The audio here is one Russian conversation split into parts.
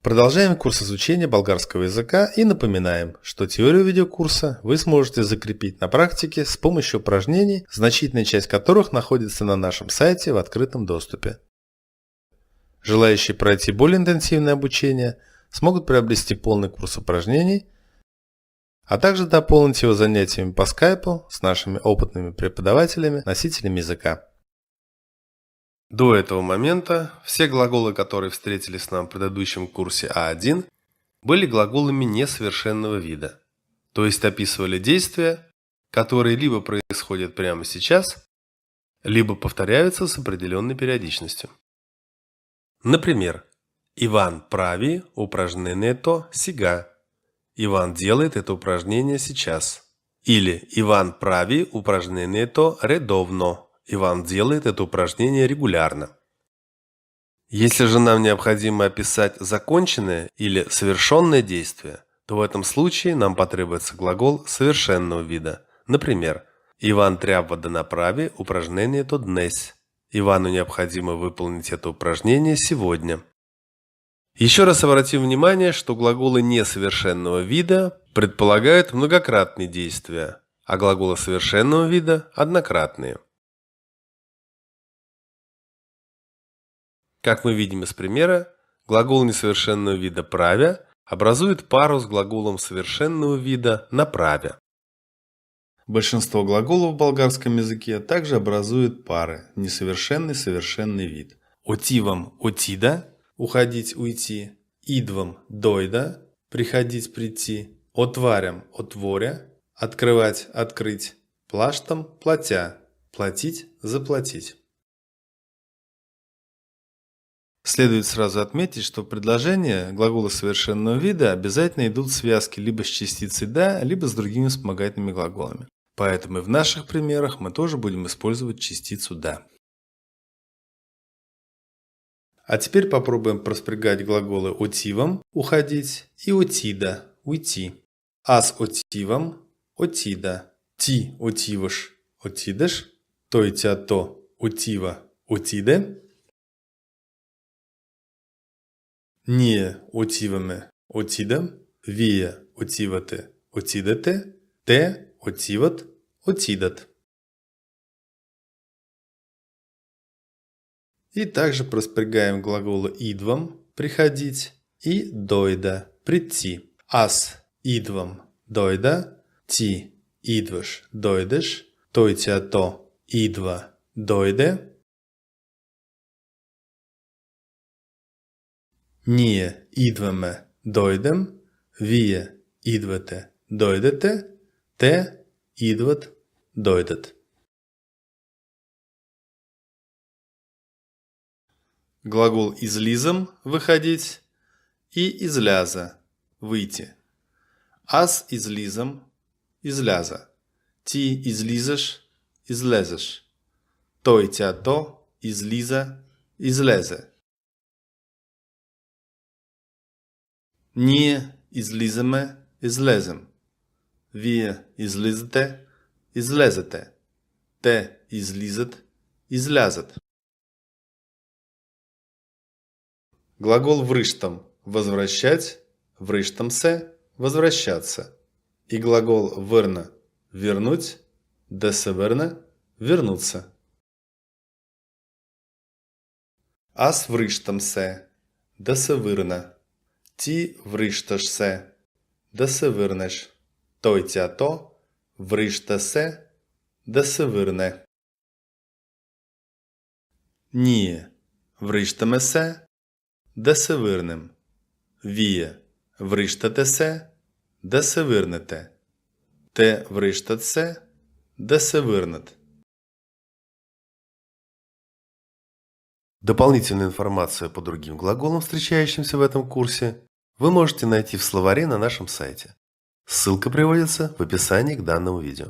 Продолжаем курс изучения болгарского языка и напоминаем, что теорию видеокурса вы сможете закрепить на практике с помощью упражнений, значительная часть которых находится на нашем сайте в открытом доступе. Желающие пройти более интенсивное обучение смогут приобрести полный курс упражнений, а также дополнить его занятиями по скайпу с нашими опытными преподавателями, носителями языка. До этого момента все глаголы, которые встретились нам в предыдущем курсе А1, были глаголами несовершенного вида, то есть описывали действия, которые либо происходят прямо сейчас, либо повторяются с определенной периодичностью. Например, Иван прави упражнение-то сега. Иван делает это упражнение сейчас. Или Иван прави упражнение-то редовно. Иван делает это упражнение регулярно. Если же нам необходимо описать законченное или совершенное действие, то в этом случае нам потребуется глагол совершенного вида. Например, Иван трябва да направи упражнение-то днес. Ивану необходимо выполнить это упражнение сегодня. Еще раз обратим внимание, что глаголы несовершенного вида предполагают многократные действия, а глаголы совершенного вида – однократные. Как мы видим из примера, глагол несовершенного вида «правя» образует пару с глаголом совершенного вида «направя». Большинство глаголов в болгарском языке также образуют пары несовершенный совершенный вид. Отивам – отида – уходить, уйти, идвам – дойда – приходить, прийти, отварям – отворя – открывать, открыть, плаштам – платя – платить, заплатить. Следует сразу отметить, что в предложении глаголы совершенного вида обязательно идут в связке либо с частицей «да», либо с другими вспомогательными глаголами. Поэтому и в наших примерах мы тоже будем использовать частицу «да». А теперь попробуем проспрягать глаголы «отивам» – «уходить» и «отида» – «уйти». «Аз отивам» – «отида», «ти отиваш» – «отидаш», «той тя то» – «отива» – «отиде». Ние отиваме, отидам, вие отивате, отидете, те отиват, отидат. И также проспрягаем глаголы идвам, приходить, и дойда, прийти. Аз идвам, дойда, ти идваш, дойдеш, той тя то идва, дойде. Ние идваме, дойдем, вие идвате, дойдете, те идват, дойдат. Глагол излизам – выходить и изляза – выйти. Аз излизам – изляза. Ти излизаш – излезеш. Той тя то излиза – излезе. Ние излизаме, излезем. Вие излизате, излезете. Те излизат, излязат. Глагол връщам – возвращать, връщам се, возвращаться. И глагол върна – вернуть, да се върне, вернуться. Аз връщам се, да се върна. Ти връщаш се, да се върнеш. Той тя то връща се, да се върне. Ние връщаме се, да се върнем. Вие връщате се, да се върнете. Те връщат се, да се върнат. Дополнительную информацию по другим глаголам, встречающимся в этом курсе, вы можете найти в словаре на нашем сайте. Ссылка приводится в описании к данному видео.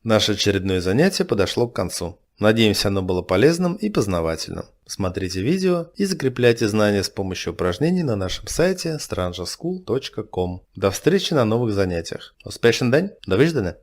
Наше очередное занятие подошло к концу. Надеемся, оно было полезным и познавательным. Смотрите видео и закрепляйте знания с помощью упражнений на нашем сайте strangeschool.com. До встречи на новых занятиях. Успешен день! До виждане!